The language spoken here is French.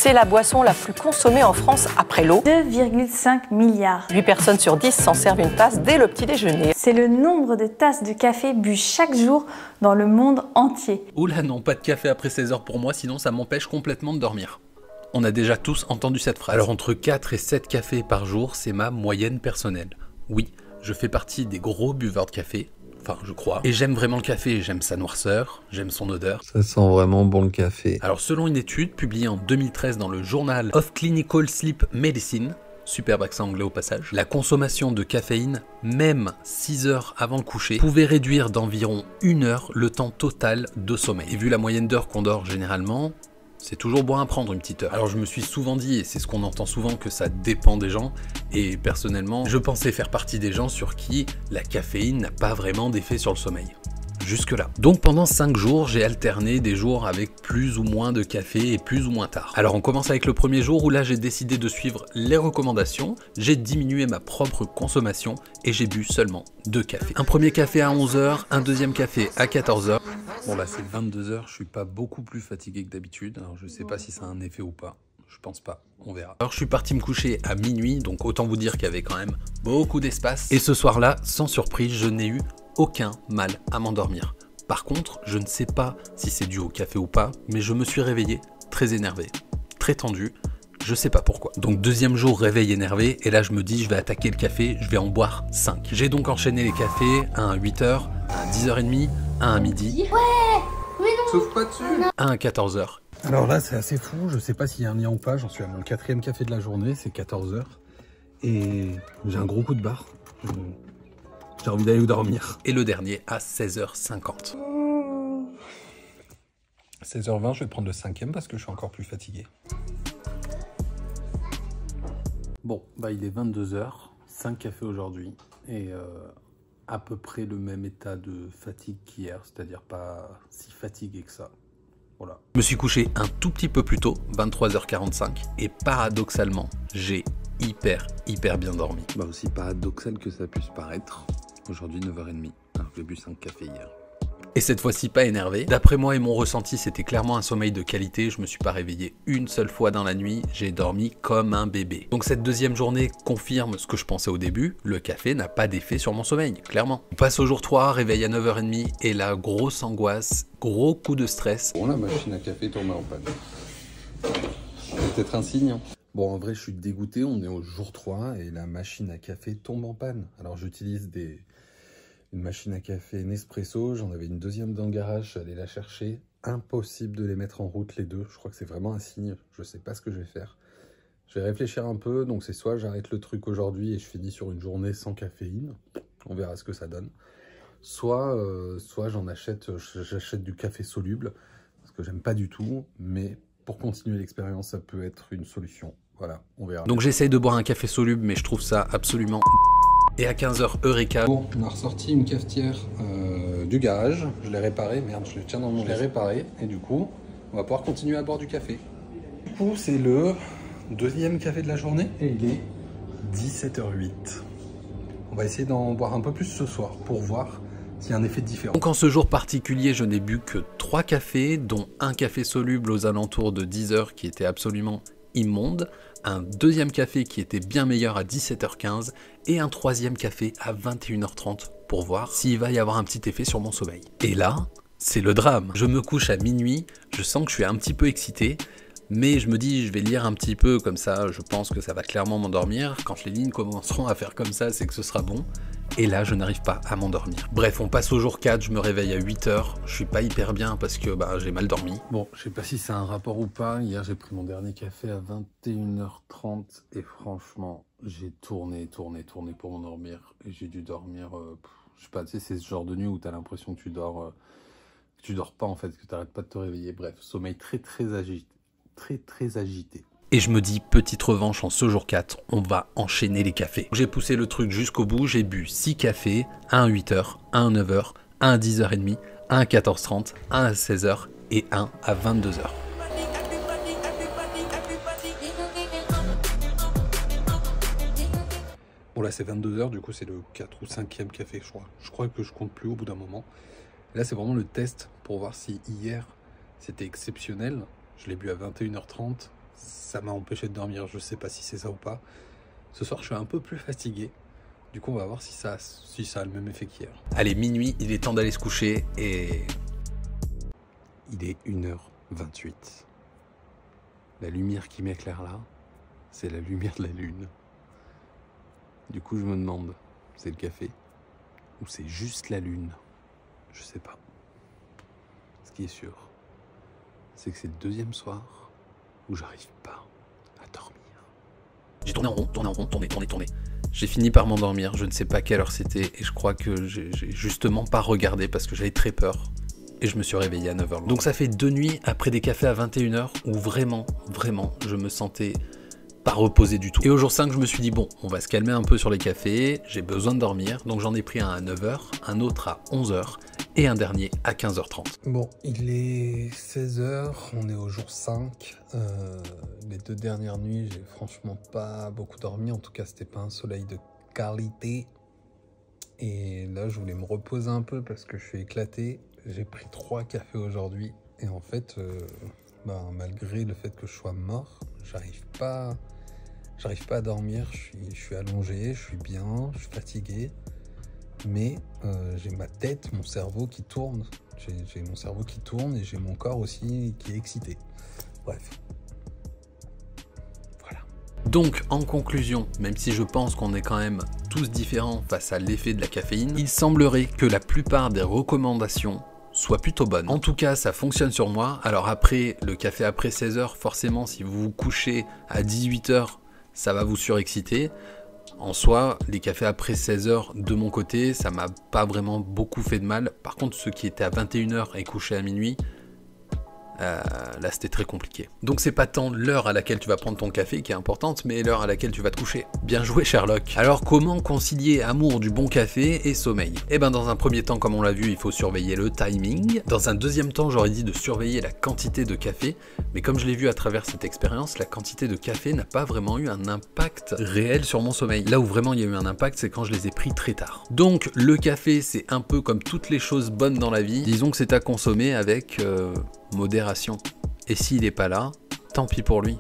C'est la boisson la plus consommée en France après l'eau. 2,5 milliards. 8 personnes sur 10 s'en servent une tasse dès le petit déjeuner. C'est le nombre de tasses de café bues chaque jour dans le monde entier. Oula non, pas de café après 16 h pour moi, sinon ça m'empêche complètement de dormir. On a déjà tous entendu cette phrase. Alors entre 4 et 7 cafés par jour, c'est ma moyenne personnelle. Oui, je fais partie des gros buveurs de café. Enfin, je crois. Et j'aime vraiment le café, j'aime sa noirceur, j'aime son odeur. Ça sent vraiment bon le café. Alors selon une étude publiée en 2013 dans le Journal of Clinical Sleep Medicine, superbe accent anglais au passage, la consommation de caféine, même 6 heures avant le coucher, pouvait réduire d'environ 1 heure le temps total de sommeil. Et vu la moyenne d'heures qu'on dort généralement, c'est toujours bon à prendre une petite heure. Alors je me suis souvent dit, et c'est ce qu'on entend souvent, que ça dépend des gens, et personnellement, je pensais faire partie des gens sur qui la caféine n'a pas vraiment d'effet sur le sommeil. Jusque-là. Donc pendant 5 jours, j'ai alterné des jours avec plus ou moins de café et plus ou moins tard. Alors on commence avec le premier jour où là j'ai décidé de suivre les recommandations, j'ai diminué ma propre consommation et j'ai bu seulement 2 cafés. Un premier café à 11 h, un deuxième café à 14 h. Bon là c'est 22 h, je suis pas beaucoup plus fatigué que d'habitude, alors je sais pas si ça a un effet ou pas. Je pense pas, on verra. Alors je suis parti me coucher à minuit, donc autant vous dire qu'il y avait quand même beaucoup d'espace. Et ce soir-là, sans surprise, je n'ai eu aucun mal à m'endormir. Par contre, je ne sais pas si c'est dû au café ou pas, mais je me suis réveillé très énervé, très tendu, je sais pas pourquoi. Donc deuxième jour, réveil énervé, et là je me dis je vais attaquer le café, je vais en boire 5. J'ai donc enchaîné les cafés, un à 8 h, un à 10 h30, un à midi, Sauf pas dessus. un à 14 h. Alors là, c'est assez fou. Je sais pas s'il y a un lien ou pas. J'en suis à mon 4e café de la journée. C'est 14 h. Et j'ai un gros coup de barre. J'ai envie d'aller dormir. Et le dernier à 16 h 50. 16 h 20, je vais prendre le 5e parce que je suis encore plus fatigué. Bon, bah il est 22 h. 5 cafés aujourd'hui. Et à peu près le même état de fatigue qu'hier. C'est-à-dire pas si fatigué que ça. Voilà. Je me suis couché un tout petit peu plus tôt, 23 h 45, et paradoxalement, j'ai hyper bien dormi. Bah aussi paradoxal que ça puisse paraître. Aujourd'hui 9 h 30, alors que j'ai bu 5 cafés hier. Et cette fois-ci pas énervé. D'après moi et mon ressenti, c'était clairement un sommeil de qualité. Je me suis pas réveillé une seule fois dans la nuit. J'ai dormi comme un bébé. Donc cette deuxième journée confirme ce que je pensais au début. Le café n'a pas d'effet sur mon sommeil, clairement. On passe au jour 3, réveil à 9 h 30. Et la grosse angoisse, gros coup de stress. Bon, la machine à café tombe en panne. C'est peut-être un signe. Hein. Bon, en vrai, je suis dégoûté. On est au jour 3 et la machine à café tombe en panne. Alors, j'utilise une machine à café Nespresso. J'en avais une deuxième dans le garage. J'allais la chercher. Impossible de les mettre en route, les deux. Je crois que c'est vraiment un signe. Je sais pas ce que je vais faire. Je vais réfléchir un peu. Donc, c'est soit j'arrête le truc aujourd'hui et je finis sur une journée sans caféine. On verra ce que ça donne. Soit j'achète du café soluble. Parce que j'aime pas du tout. Mais pour continuer l'expérience, ça peut être une solution. Voilà, on verra. Donc j'essaye de boire un café soluble, mais je trouve ça absolument... Et à 15 h, Eureka. Bon, on a ressorti une cafetière du garage. Je l'ai réparée. Merde, je le tiens dans mon... Je l'ai réparée. Et du coup, on va pouvoir continuer à boire du café. Du coup, c'est le deuxième café de la journée. Et il est 17 h 08. On va essayer d'en boire un peu plus ce soir pour voir s'il y a un effet différent. Donc en ce jour particulier, je n'ai bu que 3 cafés, dont un café soluble aux alentours de 10 h qui était absolument immonde, un deuxième café qui était bien meilleur à 17 h 15 et un troisième café à 21 h 30 pour voir s'il va y avoir un petit effet sur mon sommeil. Et là, c'est le drame. Je me couche à minuit, je sens que je suis un petit peu excité, mais je me dis je vais lire un petit peu comme ça, je pense que ça va clairement m'endormir. Quand les lignes commenceront à faire comme ça, c'est que ce sera bon. Et là, je n'arrive pas à m'endormir. Bref, on passe au jour 4, je me réveille à 8 h. Je suis pas hyper bien parce que j'ai mal dormi. Bon, je sais pas si c'est un rapport ou pas. Hier, j'ai pris mon dernier café à 21 h 30 et franchement, j'ai tourné pour m'endormir. Et j'ai dû dormir, je sais pas, tu sais, c'est ce genre de nuit où t'as l'impression que tu dors pas en fait, que t'arrêtes pas de te réveiller. Bref, sommeil très agité. Et je me dis, petite revanche en ce jour 4, on va enchaîner les cafés. J'ai poussé le truc jusqu'au bout, j'ai bu 6 cafés, un à 8 h, un à 9 h, un à 10 h 30, un à 14 h 30, un à 16 h et un à 22 h. Bon là c'est 22 h, du coup c'est le 4 ou 5e café je crois. Je crois que je compte plus au bout d'un moment. Là c'est vraiment le test pour voir si hier c'était exceptionnel. Je l'ai bu à 21 h 30 ça m'a empêché de dormir. Je sais pas si c'est ça ou pas. Ce soir, je suis un peu plus fatigué. Du coup, on va voir si ça a le même effet qu'hier. Allez, minuit, il est temps d'aller se coucher et... Il est 1h28. La lumière qui m'éclaire là, c'est la lumière de la lune. Du coup, je me demande, c'est le café ou c'est juste la lune? Je sais pas. Ce qui est sûr, c'est que c'est le deuxième soir où j'arrive pas à dormir. J'ai tourné en rond, tourné. J'ai fini par m'endormir, je ne sais pas quelle heure c'était et je crois que j'ai justement pas regardé parce que j'avais très peur. Et je me suis réveillé à 9h. Donc ça fait 2 nuits après des cafés à 21h où vraiment, je me sentais pas reposé du tout. Et au jour 5, je me suis dit, bon, on va se calmer un peu sur les cafés, j'ai besoin de dormir. Donc j'en ai pris un à 9h, un autre à 11h et un dernier à 15h30. Bon, il est 16h, on est au jour 5. Les 2 dernières nuits, j'ai franchement pas beaucoup dormi. En tout cas, c'était pas un soleil de qualité. Et là, je voulais me reposer un peu parce que je suis éclaté. J'ai pris 3 cafés aujourd'hui. Et en fait, malgré le fait que je sois mort, j'arrive pas à dormir. Je suis allongé, je suis bien, je suis fatigué. Mais j'ai ma tête, mon cerveau qui tourne. J'ai mon cerveau qui tourne et j'ai mon corps aussi qui est excité. Bref. Voilà. Donc, en conclusion, même si je pense qu'on est quand même tous différents face à l'effet de la caféine, il semblerait que la plupart des recommandations soient plutôt bonnes. En tout cas, ça fonctionne sur moi. Alors après, le café après 16h, forcément, si vous vous couchez à 18h, ça va vous surexciter. En soi, les cafés après 16h, de mon côté, ça m'a pas vraiment beaucoup fait de mal. Par contre, ceux qui étaient à 21h et couchés à minuit, là c'était très compliqué. Donc c'est pas tant l'heure à laquelle tu vas prendre ton café qui est importante, mais l'heure à laquelle tu vas te coucher. Bien joué Sherlock. Alors comment concilier amour du bon café et sommeil? Eh ben dans un premier temps, comme on l'a vu, il faut surveiller le timing. Dans un deuxième temps, j'aurais dit de surveiller la quantité de café, mais comme je l'ai vu à travers cette expérience, la quantité de café n'a pas vraiment eu un impact réel sur mon sommeil. Là où vraiment il y a eu un impact, c'est quand je les ai pris très tard. Donc le café, c'est un peu comme toutes les choses bonnes dans la vie, disons que c'est à consommer avec modération. Et s'il n'est pas là, tant pis pour lui.